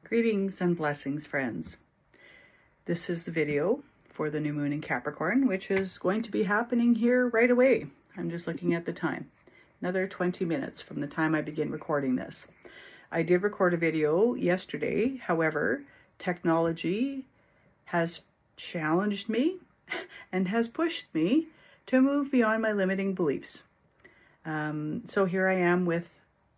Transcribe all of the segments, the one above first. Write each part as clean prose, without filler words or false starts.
Greetings and blessings, friends. This is the video for the new moon in Capricorn, which is going to be happening here right away. I'm just looking at the time. Another 20 minutes from the time I begin recording this. I did record a video yesterday. However, technology has challenged me and has pushed me to move beyond my limiting beliefs. So here I am with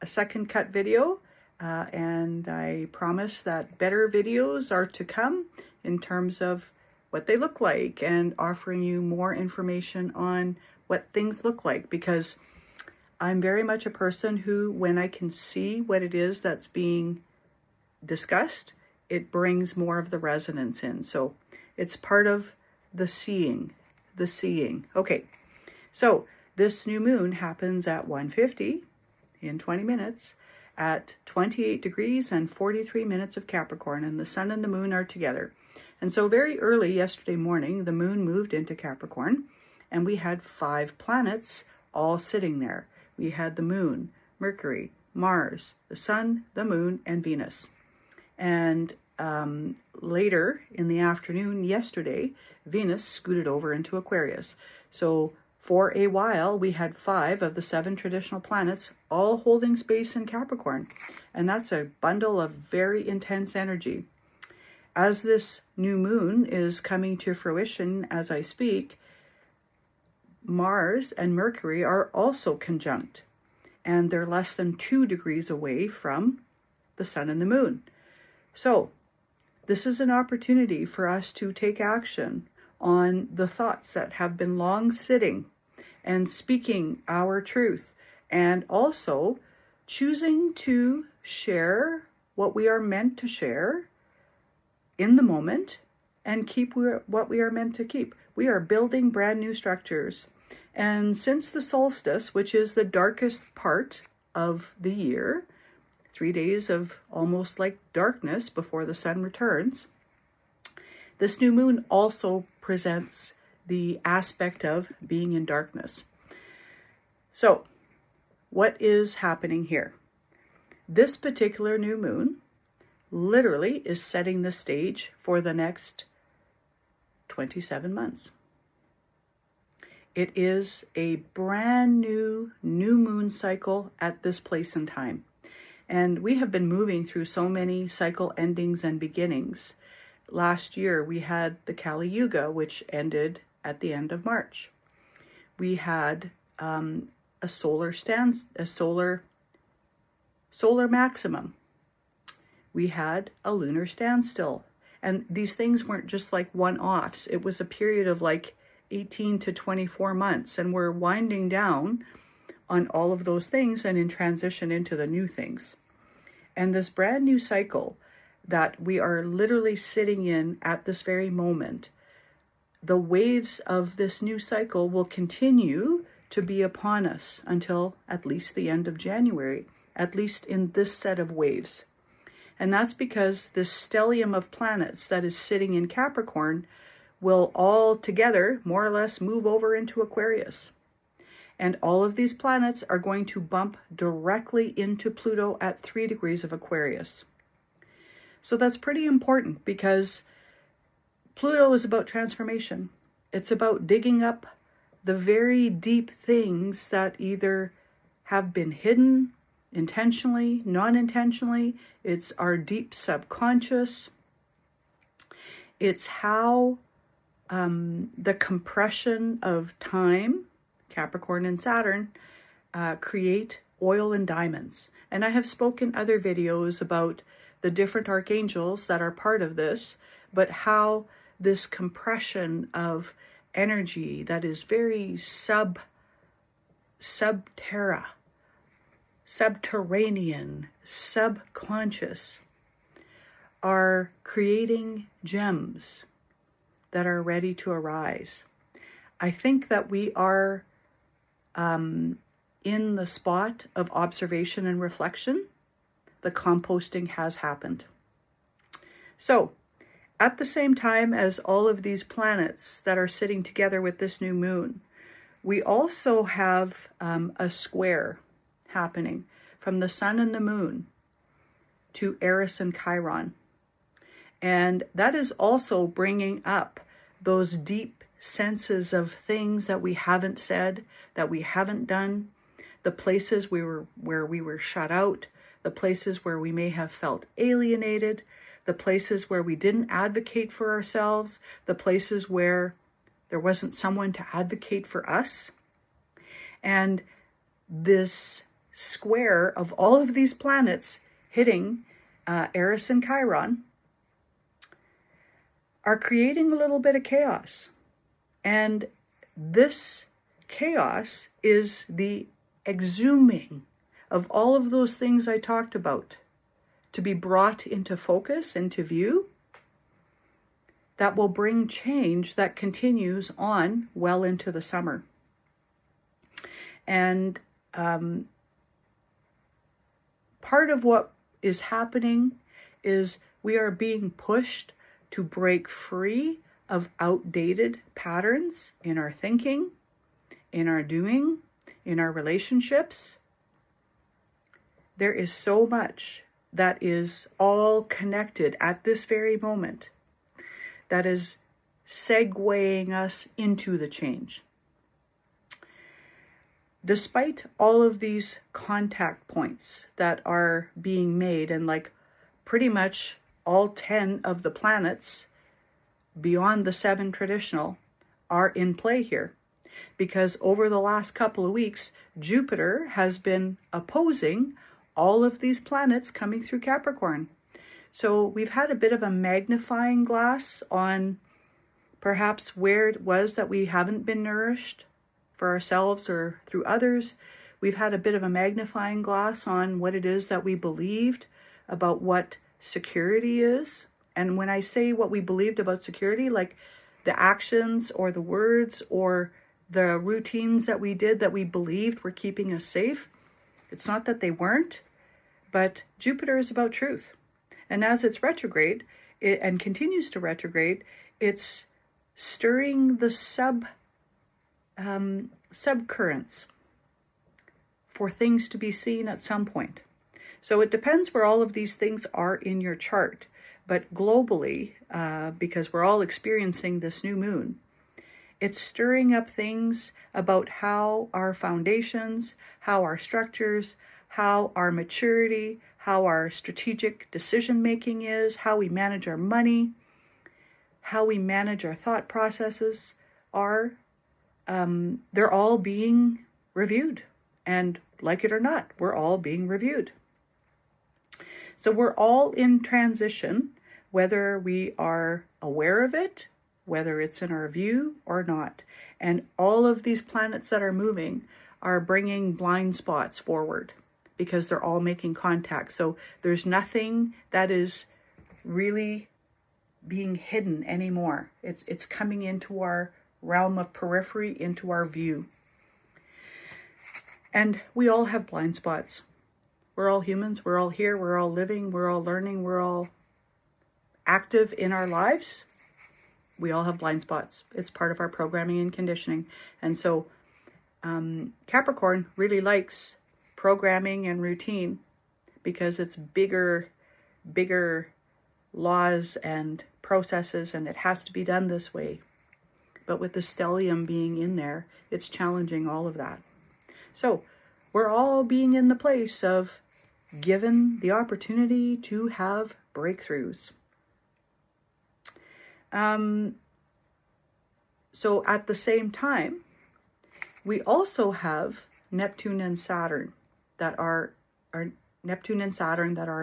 a second cut video. And I promise that better videos are to come in terms of what they look like and offering you more information on what things look like, because I'm very much a person who, when I can see what it is that's being discussed, it brings more of the resonance in. So it's part of the seeing. Okay, so this new moon happens at 1:50 in 20 minutes. At 28 degrees and 43 minutes of Capricorn, and the sun and the moon are together. And so very early yesterday morning, the moon moved into Capricorn, and we had 5 planets all sitting there. We had the moon, Mercury, Mars, the sun, the moon, and Venus. And later in the afternoon yesterday, Venus scooted over into Aquarius. So for a while, we had 5 of the 7 traditional planets all holding space in Capricorn. And that's a bundle of very intense energy. As this new moon is coming to fruition as I speak, Mars and Mercury are also conjunct. And they're less than 2 degrees away from the sun and the moon. So this is an opportunity for us to take action on the thoughts that have been long sitting and speaking our truth, and also choosing to share what we are meant to share in the moment and keep what we are meant to keep. We are building brand new structures. And since the solstice, which is the darkest part of the year, 3 days of almost like darkness before the sun returns, this new moon also presents the aspect of being in darkness. So, what is happening here? This particular new moon literally is setting the stage for the next 27 months. It is a brand new moon cycle at this place and time. And we have been moving through so many cycle endings and beginnings. Last year, we had the Kali Yuga, which ended at the end of March. We had a solar maximum. We had a lunar standstill. And these things weren't just like one-offs. It was a period of like 18 to 24 months. And we're winding down on all of those things and in transition into the new things. And this brand new cycle that we are literally sitting in at this very moment, the waves of this new cycle will continue to be upon us until at least the end of January, at least in this set of waves. And that's because this stellium of planets that is sitting in Capricorn will all together more or less move over into Aquarius. And all of these planets are going to bump directly into Pluto at 3 degrees of Aquarius. So that's pretty important, because Pluto is about transformation. It's about digging up the very deep things that either have been hidden intentionally, non-intentionally. It's our deep subconscious. It's how the compression of time, Capricorn and Saturn, create oil and diamonds. And I have spoken other videos about the different archangels that are part of this, but how this compression of energy that is very subterranean, subconscious, are creating gems that are ready to arise. I think that we are in the spot of observation and reflection. The composting has happened. So, at the same time as all of these planets that are sitting together with this new moon, we also have a square happening from the sun and the moon to Eris and Chiron. And that is also bringing up those deep senses of things that we haven't said, that we haven't done, the places where we were shut out, the places where we may have felt alienated, the places where we didn't advocate for ourselves, the places where there wasn't someone to advocate for us. And this square of all of these planets hitting Eris and Chiron are creating a little bit of chaos. And this chaos is the exhuming of all of those things I talked about to be brought into focus, into view, that will bring change that continues on well into the summer. And part of what is happening is we are being pushed to break free of outdated patterns in our thinking, in our doing, in our relationships. There is so much that is all connected at this very moment that is segueing us into the change. Despite all of these contact points that are being made, and like pretty much all 10 of the planets beyond the 7 traditional are in play here, because over the last couple of weeks, Jupiter has been opposing all of these planets coming through Capricorn. So we've had a bit of a magnifying glass on perhaps where it was that we haven't been nourished for ourselves or through others. We've had a bit of a magnifying glass on what it is that we believed about what security is. And when I say what we believed about security, like the actions or the words or the routines that we did that we believed were keeping us safe, it's not that they weren't, but Jupiter is about truth. And as it's retrograde, and continues to retrograde, it's stirring the subcurrents for things to be seen at some point. So it depends where all of these things are in your chart. But globally, because we're all experiencing this new moon, it's stirring up things about how our foundations, how our structures, how our maturity, how our strategic decision making is, how we manage our money, how we manage our thought processes are. They're all being reviewed. And like it or not, we're all being reviewed. So we're all in transition, whether we are aware of it, whether it's in our view or not. And all of these planets that are moving are bringing blind spots forward because they're all making contact. So there's nothing that is really being hidden anymore. It's coming into our realm of periphery, into our view. And we all have blind spots. We're all humans. We're all here. We're all living. We're all learning. We're all active in our lives. We all have blind spots. It's part of our programming and conditioning. And so Capricorn really likes programming and routine because it's bigger laws and processes, and it has to be done this way. But with the stellium being in there, it's challenging all of that. So we're all being in the place of given the opportunity to have breakthroughs. So at the same time, we also have Neptune and Saturn that are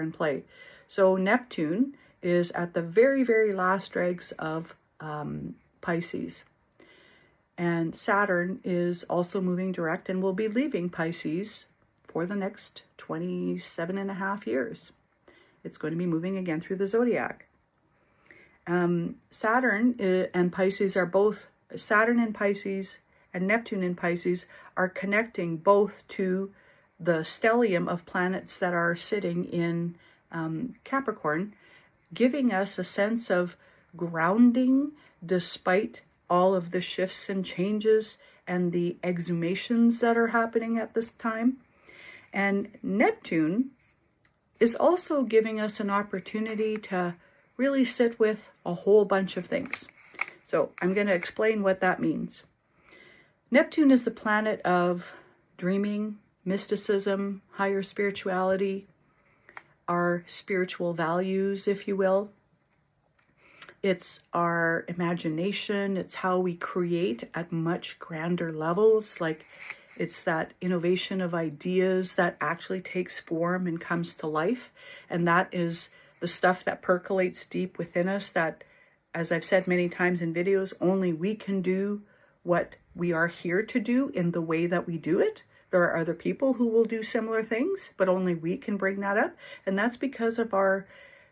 in play. So Neptune is at the very, very last dregs of Pisces. And Saturn is also moving direct and will be leaving Pisces for the next 27 and a half years. It's going to be moving again through the zodiac. Saturn and Pisces are both, Saturn in Pisces and Neptune in Pisces are connecting both to the stellium of planets that are sitting in Capricorn, giving us a sense of grounding despite all of the shifts and changes and the exhumations that are happening at this time. And Neptune is also giving us an opportunity to really sit with a whole bunch of things. So I'm going to explain what that means. Neptune is the planet of dreaming, mysticism, higher spirituality, our spiritual values, if you will. It's our imagination. It's how we create at much grander levels. Like, it's that innovation of ideas that actually takes form and comes to life. And that is the stuff that percolates deep within us that, as I've said many times in videos, only we can do what we are here to do in the way that we do it. There are other people who will do similar things, but only we can bring that up. And that's because of our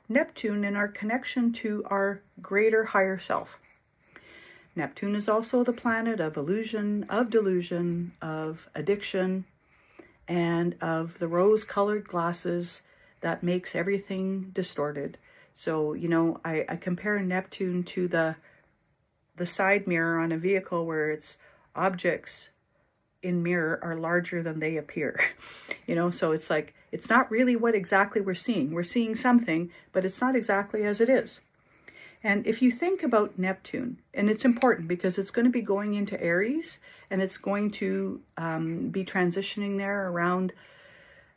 Neptune and our connection to our greater higher self. Neptune is also the planet of illusion, of delusion, of addiction, and of the rose-colored glasses that makes everything distorted. So, you know, I compare Neptune to the side mirror on a vehicle where its objects in mirror are larger than they appear. You know, so it's like, it's not really what exactly we're seeing. We're seeing something, but it's not exactly as it is. And if you think about Neptune, and it's important because it's going to be going into Aries, and it's going to be transitioning there around,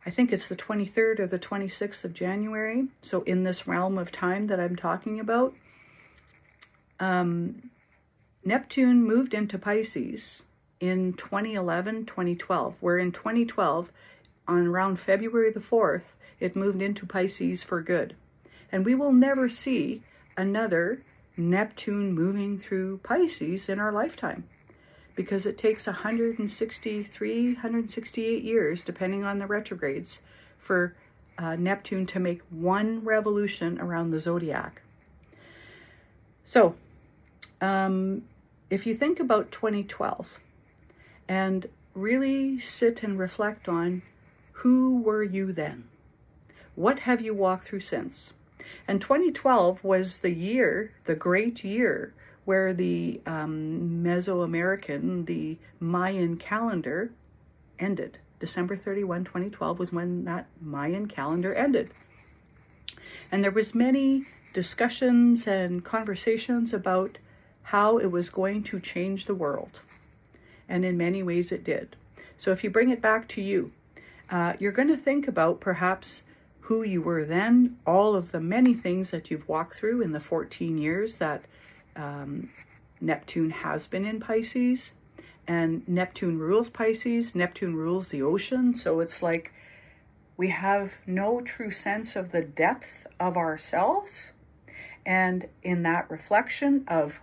I think it's the 23rd or the 26th of January. So in this realm of time that I'm talking about, Neptune moved into Pisces in 2011, 2012, where in 2012, on around February the 4th, it moved into Pisces for good. And we will never see another Neptune moving through Pisces in our lifetime, because it takes 163, 168 years, depending on the retrogrades, for Neptune to make one revolution around the zodiac. So, if you think about 2012 and really sit and reflect on who were you then? What have you walked through since? And 2012 was the year, the great year, where the Mesoamerican, the Mayan calendar ended. December 31, 2012 was when that Mayan calendar ended. And there was many discussions and conversations about how it was going to change the world. And in many ways it did. So if you bring it back to you, you're going to think about perhaps who you were then, all of the many things that you've walked through in the 14 years that Neptune has been in Pisces. And Neptune rules Pisces, Neptune rules the ocean. So it's like we have no true sense of the depth of ourselves. And in that reflection of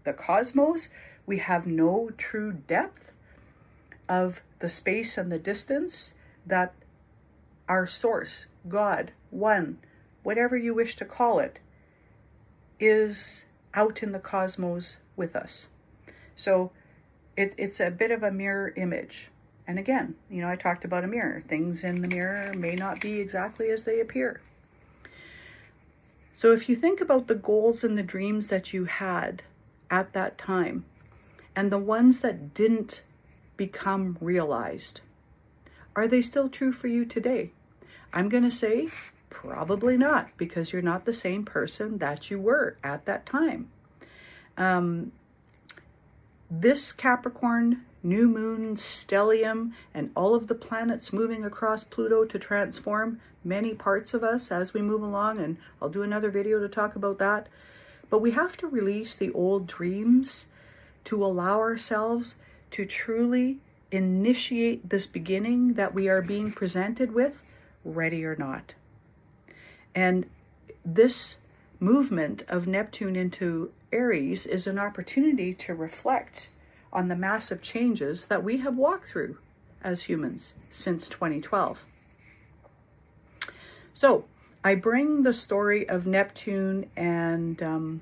the cosmos, we have no true depth of the space and the distance that our source, God, one, whatever you wish to call it, is out in the cosmos with us. So it's a bit of a mirror image. And again, you know, I talked about a mirror. Things in the mirror may not be exactly as they appear. So if you think about the goals and the dreams that you had at that time, and the ones that didn't become realized, are they still true for you today? I'm going to say probably not, because you're not the same person that you were at that time. This Capricorn, new moon, stellium, and all of the planets moving across Pluto to transform many parts of us as we move along, and I'll do another video to talk about that. But we have to release the old dreams to allow ourselves to truly initiate this beginning that we are being presented with, ready or not. And this movement of Neptune into Aries is an opportunity to reflect on the massive changes that we have walked through as humans since 2012. So I bring the story of Neptune and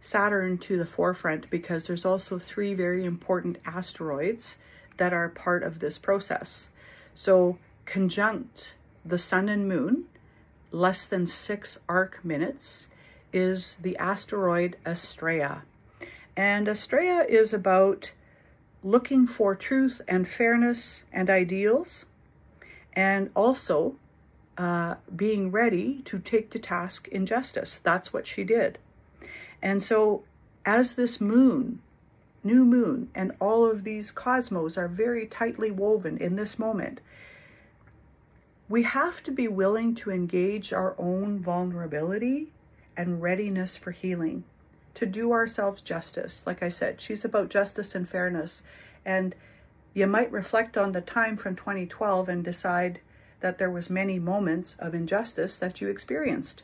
Saturn to the forefront because there's also 3 very important asteroids that are part of this process. So conjunct the sun and moon, less than 6 arc minutes, is the asteroid Astraea. And Astraea is about looking for truth and fairness and ideals, and also being ready to take to task injustice. That's what she did. And so as this moon, new moon, and all of these cosmos are very tightly woven in this moment, we have to be willing to engage our own vulnerability and readiness for healing, to do ourselves justice. Like I said, she's about justice and fairness. And you might reflect on the time from 2012 and decide that there was many moments of injustice that you experienced.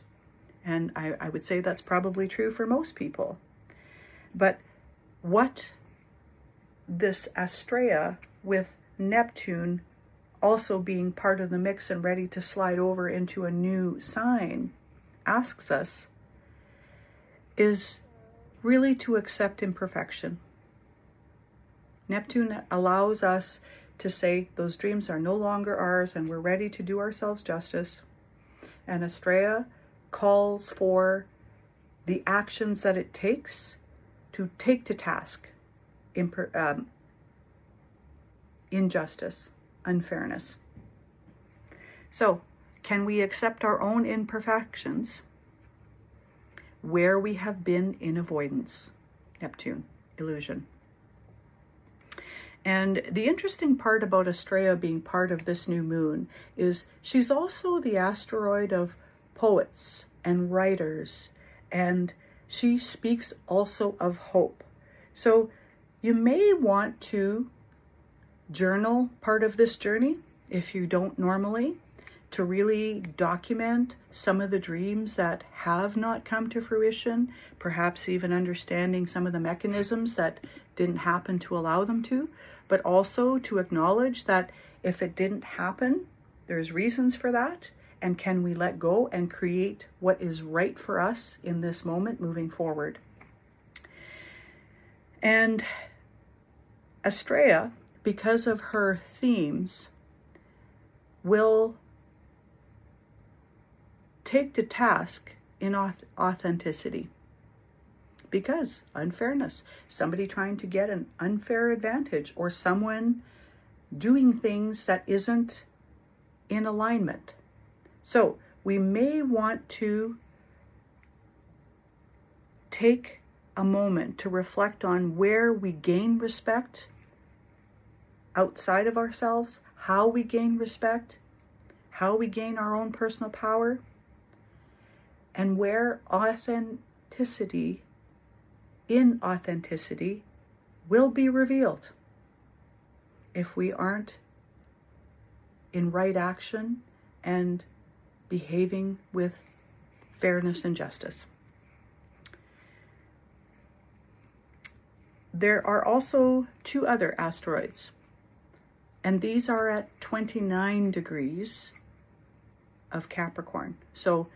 And I would say that's probably true for most people. But what this Astrea with Neptune also being part of the mix and ready to slide over into a new sign asks us is really to accept imperfection. Neptune allows us to say those dreams are no longer ours and we're ready to do ourselves justice. And Astrea calls for the actions that it takes to take to task injustice, unfairness. So, can we accept our own imperfections where we have been in avoidance? Neptune, illusion. And the interesting part about Astrea being part of this new moon is she's also the asteroid of poets and writers, and she speaks also of hope. So you may want to journal part of this journey, if you don't normally, to really document some of the dreams that have not come to fruition, perhaps even understanding some of the mechanisms that didn't happen to allow them to, but also to acknowledge that if it didn't happen, there's reasons for that, and can we let go and create what is right for us in this moment moving forward. And Astrea, because of her themes, will take to task in authenticity. Because unfairness, somebody trying to get an unfair advantage, or someone doing things that isn't in alignment. So we may want to take a moment to reflect on where we gain respect outside of ourselves, how we gain respect, how we gain our own personal power, and where authenticity will be revealed if we aren't in right action and behaving with fairness and justice. There are also two other asteroids, and these are at 29 degrees of Capricorn. So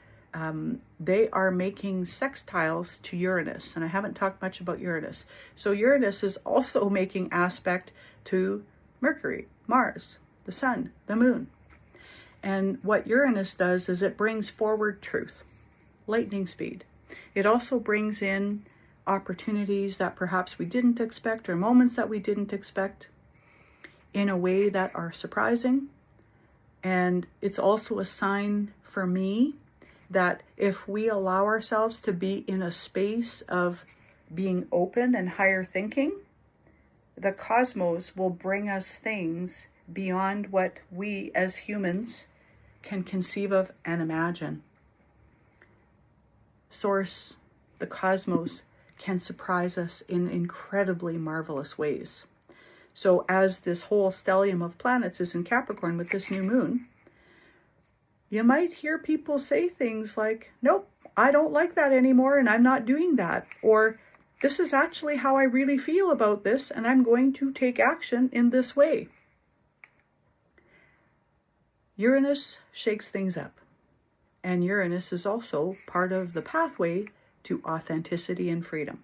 they are making sextiles to Uranus, and I haven't talked much about Uranus. So Uranus is also making aspect to Mercury, Mars, the Sun, the Moon. And what Uranus does is it brings forward truth, lightning speed. It also brings in opportunities that perhaps we didn't expect, or moments that we didn't expect, in a way that are surprising. And it's also a sign for me that if we allow ourselves to be in a space of being open and higher thinking, the cosmos will bring us things beyond what we as humans can conceive of and imagine. Source, the cosmos, can surprise us in incredibly marvelous ways. So as this whole stellium of planets is in Capricorn with this new moon, you might hear people say things like, nope, I don't like that anymore and I'm not doing that. Or this is actually how I really feel about this and I'm going to take action in this way. Uranus shakes things up. And Uranus is also part of the pathway to authenticity and freedom.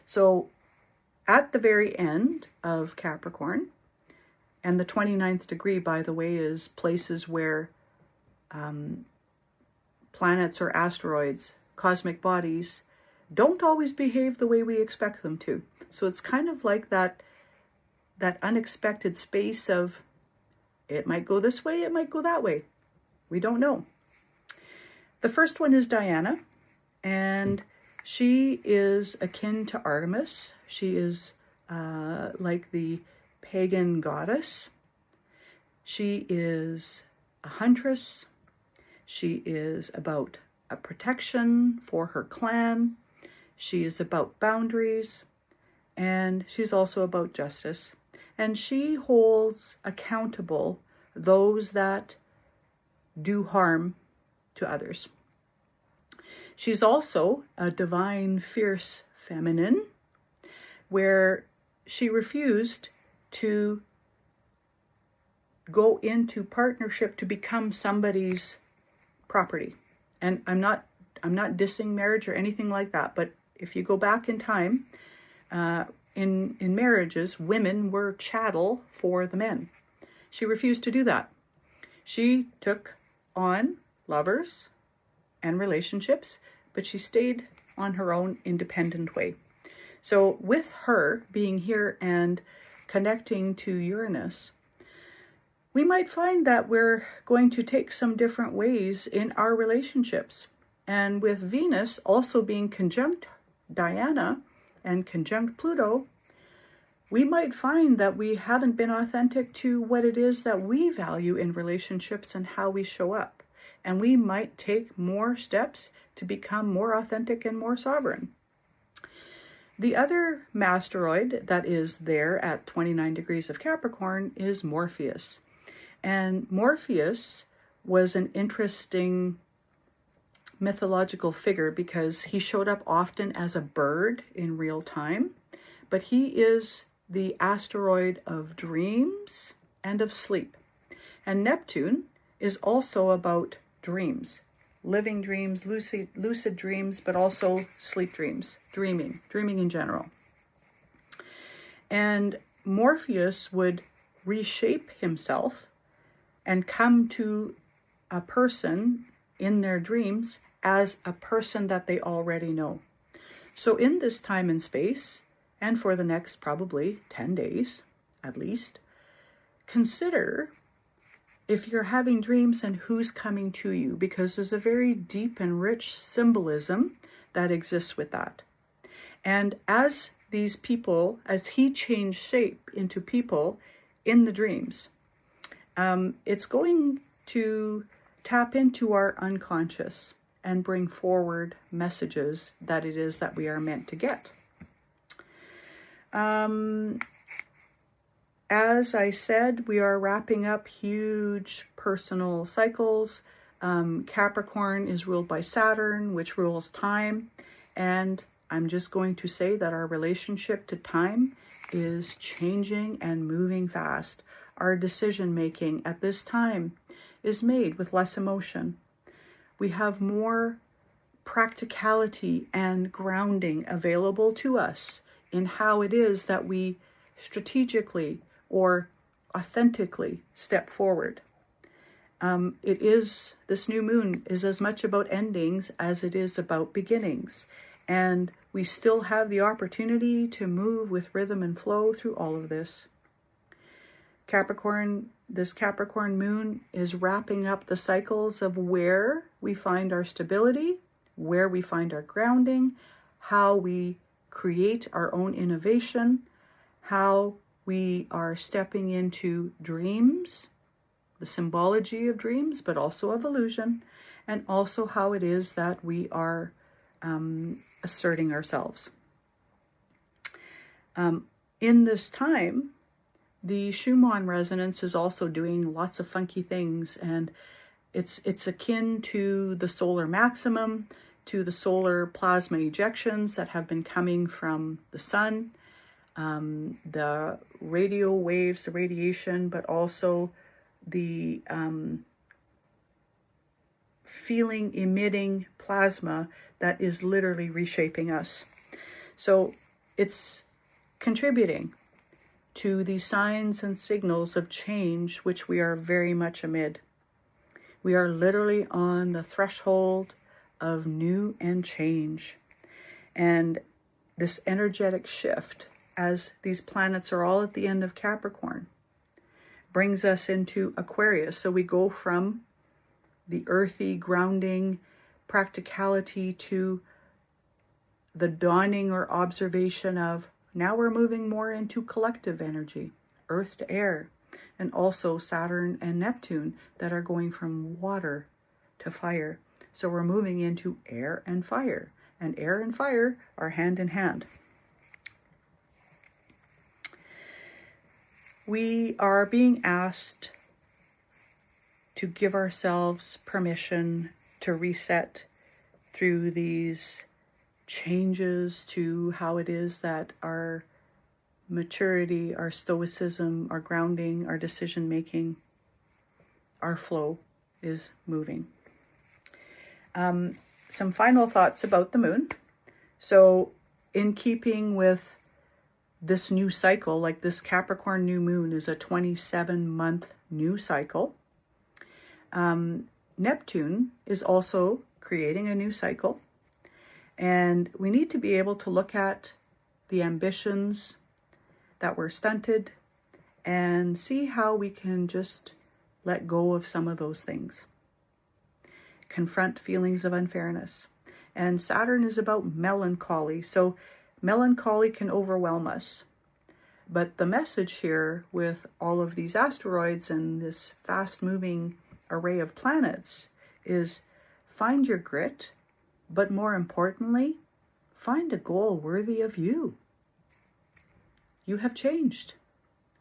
So at the very end of Capricorn, and the 29th degree, by the way, is places where planets or asteroids, cosmic bodies, don't always behave the way we expect them to. So it's kind of like that unexpected space of, it might go this way, it might go that way. We don't know. The first one is Diana, and she is akin to Artemis. She is like the pagan goddess. She is a huntress. She is about a protection for her clan. She is about boundaries, and she's also about justice. And she holds accountable those that do harm to others. She's also a divine, fierce feminine, where she refused to go into partnership to become somebody's property. And I'm not dissing marriage or anything like that, but if you go back in time, in marriages, women were chattel for the men. She refused to do that. She took on lovers and relationships, but she stayed on her own independent way. So with her being here and connecting to Uranus, we might find that we're going to take some different ways in our relationships. And with Venus also being conjunct Diana and conjunct Pluto, we might find that we haven't been authentic to what it is that we value in relationships and how we show up. And we might take more steps to become more authentic and more sovereign. The other asteroid that is there at 29 degrees of Capricorn is Morpheus. And Morpheus was an interesting mythological figure because he showed up often as a bird in real time, but he is the asteroid of dreams and of sleep. And Neptune is also about dreams, living dreams, lucid dreams, but also sleep dreams, dreaming in general. And Morpheus would reshape himself and come to a person in their dreams as a person that they already know. So in this time and space, and for the next probably 10 days at least, consider if you're having dreams and who's coming to you, because there's a very deep and rich symbolism that exists with that. And as these people, as he changed shape into people in the dreams, it's going to tap into our unconscious and bring forward messages that it is that we are meant to get. As I said, we are wrapping up huge personal cycles. Capricorn is ruled by Saturn, which rules time. And I'm just going to say that our relationship to time is changing and moving fast. Our decision making at this time is made with less emotion. We have more practicality and grounding available to us in how it is that we strategically or authentically step forward. This new moon is as much about endings as it is about beginnings. And we still have the opportunity to move with rhythm and flow through all of this. This Capricorn moon is wrapping up the cycles of where we find our stability, where we find our grounding, how we create our own innovation, how we are stepping into dreams, the symbology of dreams, but also of illusion, and also how it is that we are asserting ourselves. In this time, the Schumann resonance is also doing lots of funky things, and it's akin to the solar maximum, to the solar plasma ejections that have been coming from the sun, the radio waves, the radiation, but also the feeling emitting plasma that is literally reshaping us. So it's contributing to the signs and signals of change, which we are very much amid. We are literally on the threshold of new and change. And this energetic shift, as these planets are all at the end of Capricorn, brings us into Aquarius. So we go from the earthy, grounding practicality to the dawning or observation of now we're moving more into collective energy, earth to air, and also Saturn and Neptune that are going from water to fire. So we're moving into air and fire, and air and fire are hand in hand. We are being asked to give ourselves permission to reset through these changes to how it is that our maturity, our stoicism, our grounding, our decision making, our flow is moving. Some final thoughts about the moon. So in keeping with this new cycle, like this Capricorn new moon is a 27-month new cycle. Neptune is also creating a new cycle. And we need to be able to look at the ambitions that were stunted and see how we can just let go of some of those things. Confront feelings of unfairness. And Saturn is about melancholy. So melancholy can overwhelm us. But the message here with all of these asteroids and this fast-moving array of planets is find your grit, but more importantly, find a goal worthy of you. You have changed,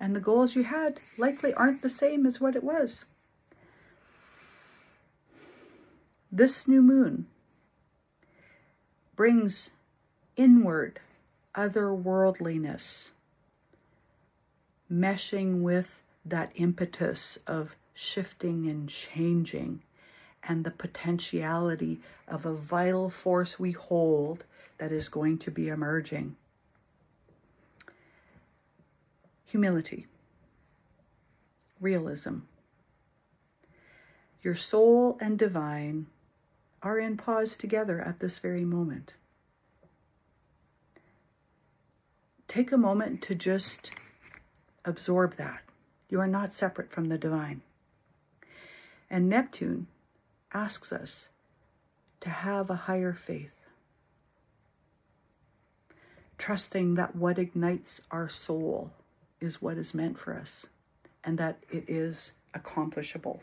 and the goals you had likely aren't the same as what it was. This new moon brings inward otherworldliness, meshing with that impetus of shifting and changing, and the potentiality of a vital force we hold that is going to be emerging. Humility, realism. Your soul and divine are in pause together at this very moment. Take a moment to just absorb that. You are not separate from the divine. And Neptune asks us to have a higher faith, trusting that what ignites our soul is what is meant for us and that it is accomplishable.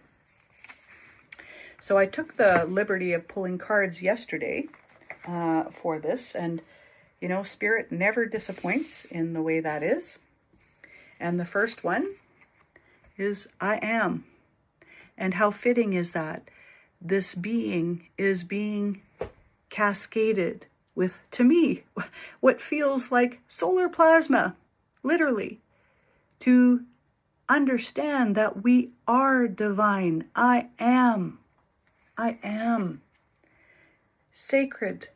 So I took the liberty of pulling cards yesterday for this, and you know, Spirit never disappoints in the way that is. And the first one is I am. And how fitting is that? This being is being cascaded with, to me, what feels like solar plasma, literally, to understand that we are divine. I am. I am. Sacred,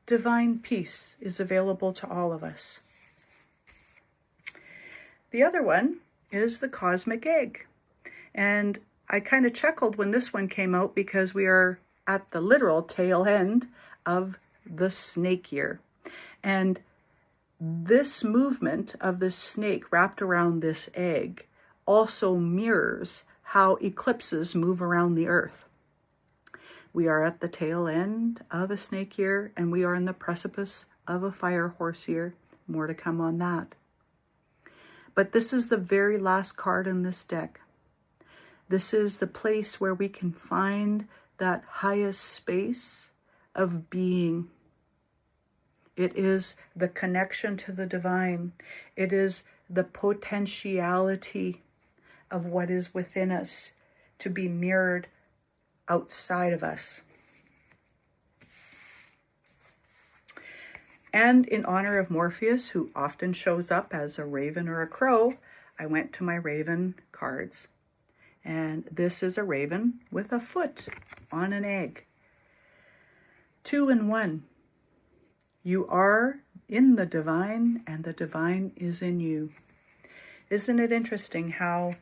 divine peace is available to all of us. The other one is the cosmic egg. And I kind of chuckled when this one came out because we are at the literal tail end of the snake year. And this movement of the snake wrapped around this egg also mirrors how eclipses move around the earth. We are at the tail end of a snake year, and we are in the precipice of a fire horse year. More to come on that. But this is the very last card in this deck. This is the place where we can find that highest space of being. It is the connection to the divine. It is the potentiality of what is within us to be mirrored outside of us. And in honor of Morpheus, who often shows up as a raven or a crow, I went to my raven cards. And this is a raven with a foot on an egg. 2 in 1. You are in the divine, and the divine is in you. Isn't it interesting how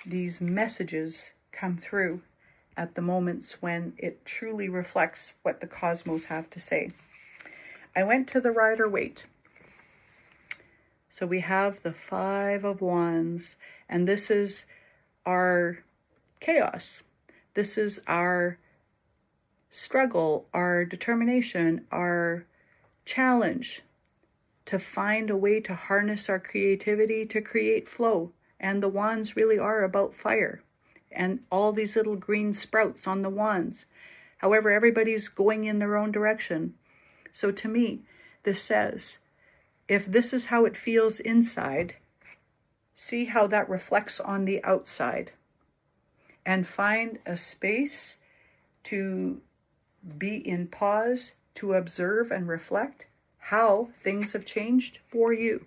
these messages come through at the moments when it truly reflects what the cosmos have to say? I went to the Rider-Waite. So we have the 5 of Wands, and this is our chaos. This is our struggle, our determination, our challenge to find a way to harness our creativity to create flow. And the wands really are about fire and all these little green sprouts on the wands. However, everybody's going in their own direction. So to me, this says, if this is how it feels inside, see how that reflects on the outside, and find a space to be in pause, to observe and reflect how things have changed for you,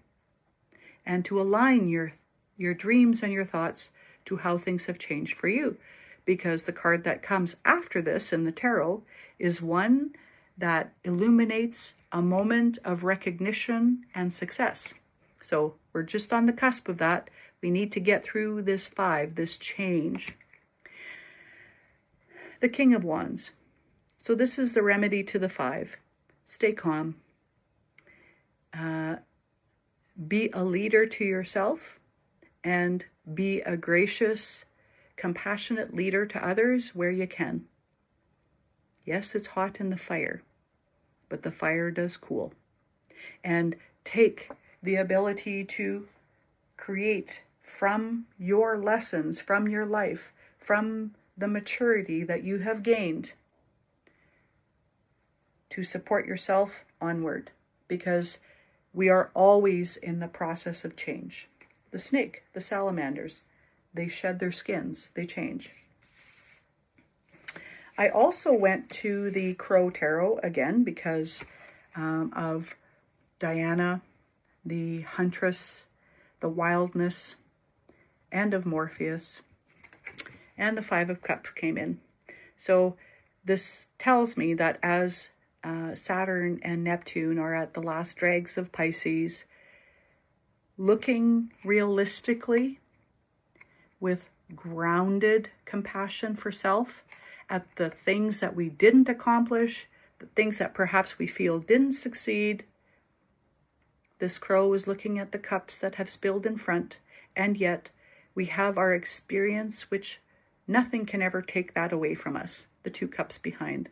and to align your dreams and your thoughts to how things have changed for you. Because the card that comes after this in the tarot is one that illuminates a moment of recognition and success. So we're just on the cusp of that. We need to get through this 5, this change. The King of Wands. So this is the remedy to the 5. Stay calm. Be a leader to yourself, and be a gracious, compassionate leader to others where you can. Yes, it's hot in the fire, but the fire does cool. And take the ability to create from your lessons, from your life, from the maturity that you have gained, to support yourself onward, because we are always in the process of change. The snake, the salamanders, they shed their skins, they change. I also went to the Crow Tarot again because of Diana, the huntress, the wildness, and of Morpheus. And the 5 of Cups came in. So this tells me that as Saturn and Neptune are at the last dregs of Pisces, looking realistically with grounded compassion for self at the things that we didn't accomplish, the things that perhaps we feel didn't succeed. This crow is looking at the cups that have spilled in front, and yet we have our experience, which nothing can ever take that away from us, the 2 cups behind.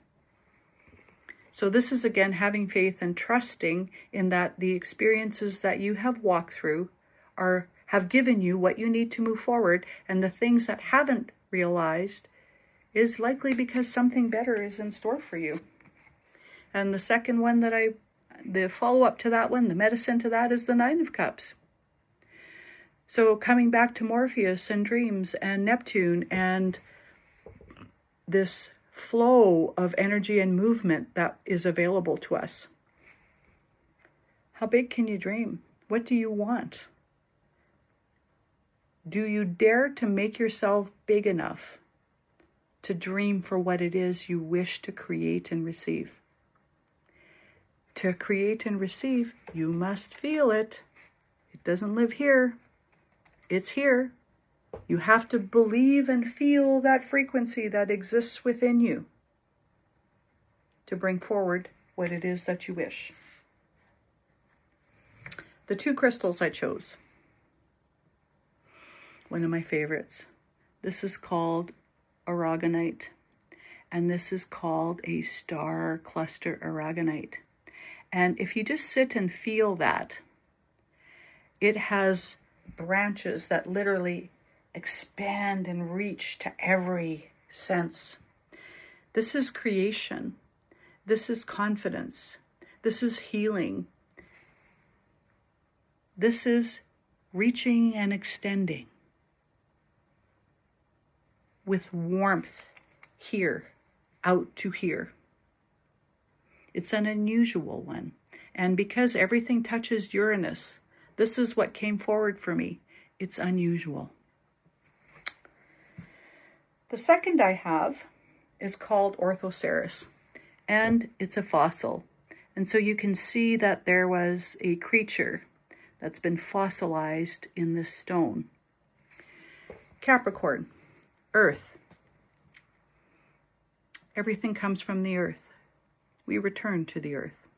So this is again having faith and trusting in that the experiences that you have walked through have given you what you need to move forward, and the things that haven't realized is likely because something better is in store for you. And the second one the follow-up to that one, the medicine to that, is the 9 of Cups. So coming back to Morpheus and dreams and Neptune and this flow of energy and movement that is available to us. How big can you dream? What do you want? Do you dare to make yourself big enough to dream for what it is you wish to create and receive? To create and receive, you must feel it. It doesn't live here. It's here. You have to believe and feel that frequency that exists within you to bring forward what it is that you wish. The 2 crystals I chose. One of my favorites. This is called aragonite, and this is called a star cluster aragonite. And if you just sit and feel that, it has branches that literally expand and reach to every sense. This is creation. This is confidence. This is healing. This is reaching and extending with warmth here, out to here. It's an unusual one. And because everything touches Uranus, this is what came forward for me. It's unusual. The second I have is called Orthoceras, and it's a fossil. And so you can see that there was a creature that's been fossilized in this stone. Capricorn, Earth. Everything comes from the Earth. We return to the Earth.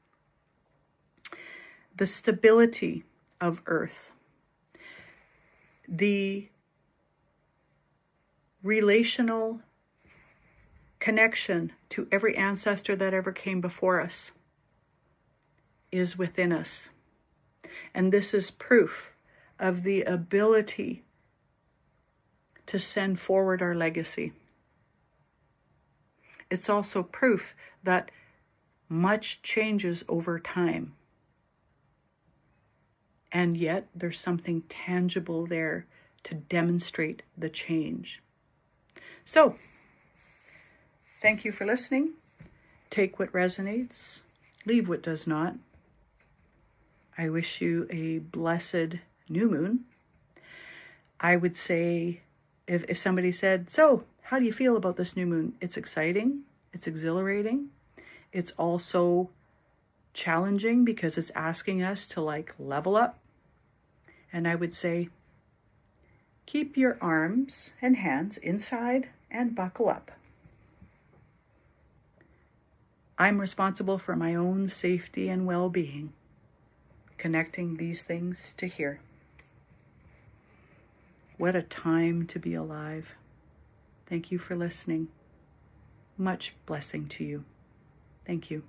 The stability of Earth. The relational connection to every ancestor that ever came before us is within us. And this is proof of the ability to send forward our legacy. It's also proof that much changes over time. And yet there's something tangible there to demonstrate the change. So, thank you for listening. Take what resonates, leave what does not. I wish you a blessed new moon. I would say, if somebody said, so how do you feel about this new moon? It's exciting, it's exhilarating. It's also challenging because it's asking us to level up. And I would say, keep your arms and hands inside and buckle up. I'm responsible for my own safety and well-being, connecting these things to here. What a time to be alive. Thank you for listening. Much blessing to you. Thank you.